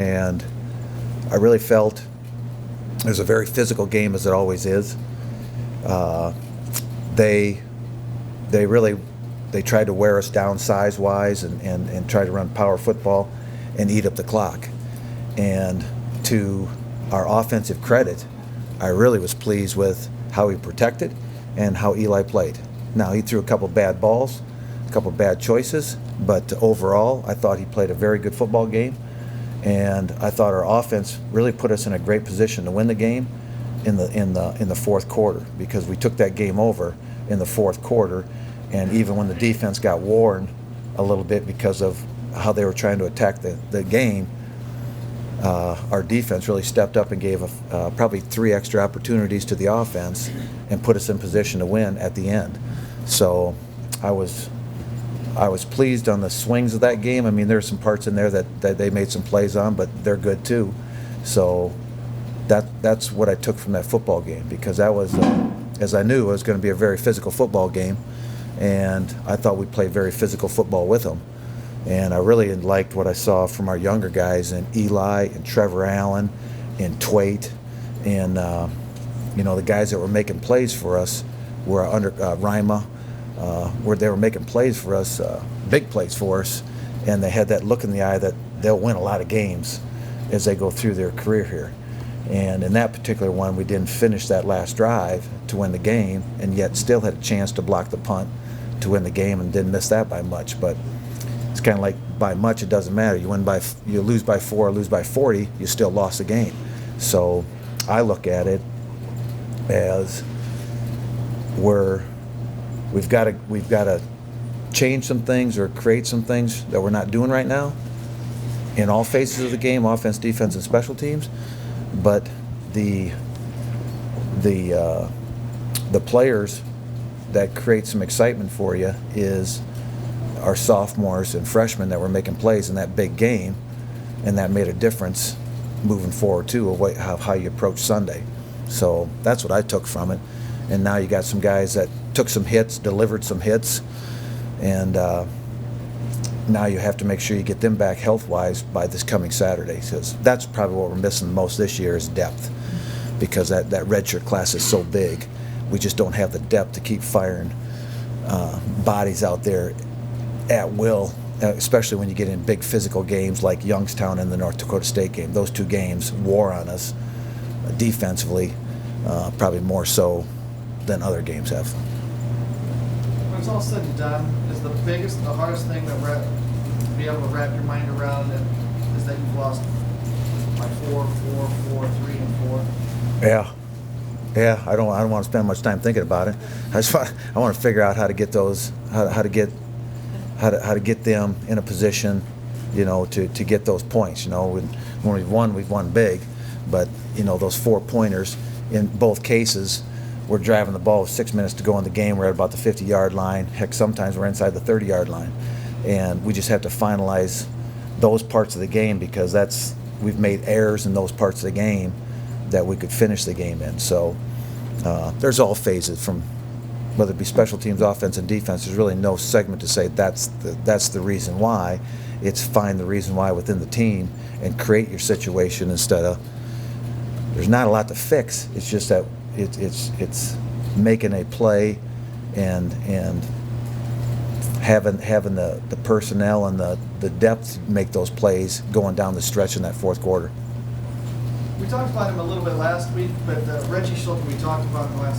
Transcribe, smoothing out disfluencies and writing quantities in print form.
And I really felt it was a very physical game, as it always is. They tried to wear us down size-wise and try to run power football and eat up the clock. And to our offensive credit, I really was pleased with how he protected and how Eli played. Now, he threw a couple bad balls, a couple bad choices, but overall, I thought he played a very good football game. And I thought our offense really put us in a great position to win the game in the fourth quarter, because we took that game over in the fourth quarter. And even when the defense got worn a little bit because of how they were trying to attack the game, our defense really stepped up and gave probably 3 extra opportunities to the offense and put us in position to win at the end. So I was pleased on the swings of that game. I mean, there's some parts in there that they made some plays on, but they're good too. So that's what I took from that football game, because that was, as I knew, it was going to be a very physical football game, and I thought we played very physical football with them. And I really liked what I saw from our younger guys, and Eli and Trevor Allen and Twait, and the guys that were making plays for us were under Rima, where they were making plays for us, big plays for us, and they had that look in the eye that they'll win a lot of games as they go through their career here. And in that particular one, we didn't finish that last drive to win the game, and yet still had a chance to block the punt to win the game, and didn't miss that by much. But it's kind of like, by much, it doesn't matter. You lose by 4 or lose by 40, you still lost the game. So I look at it as we've got to change some things or create some things that we're not doing right now in all phases of the game, offense, defense, and special teams. But the players that create some excitement for you is our sophomores and freshmen that were making plays in that big game, and that made a difference moving forward too, of how you approach Sunday. So that's what I took from it. And now you got some guys that took some hits, delivered some hits, and now you have to make sure you get them back health-wise by this coming Saturday. Because that's probably what we're missing the most this year, is depth, because that redshirt class is so big. We just don't have the depth to keep firing bodies out there at will, especially when you get in big physical games like Youngstown and the North Dakota State game. Those 2 games wore on us defensively, probably more so than other games have. When it's all said and done, is the hardest thing that be able to wrap your mind around it is that you've lost by 4, 3, and 4? Yeah. I don't want to spend much time thinking about it. I want to figure out how to get those, how to get them in a position, to get those points. When we've won big, but those 4-pointers in both cases, we're driving the ball with 6 minutes to go in the game. We're at about the 50-yard line. Heck, sometimes we're inside the 30-yard line, and we just have to finalize those parts of the game, because we've made errors in those parts of the game that we could finish the game in. So there's all phases, from whether it be special teams, offense, and defense. There's really no segment to say that's the reason why. It's find the reason why within the team and create your situation instead of. There's not a lot to fix. It's just that it's making a play and having the personnel and the depth to make those plays going down the stretch in that fourth quarter. We talked about him a little bit last week, but Reggie Schultz, we talked about him last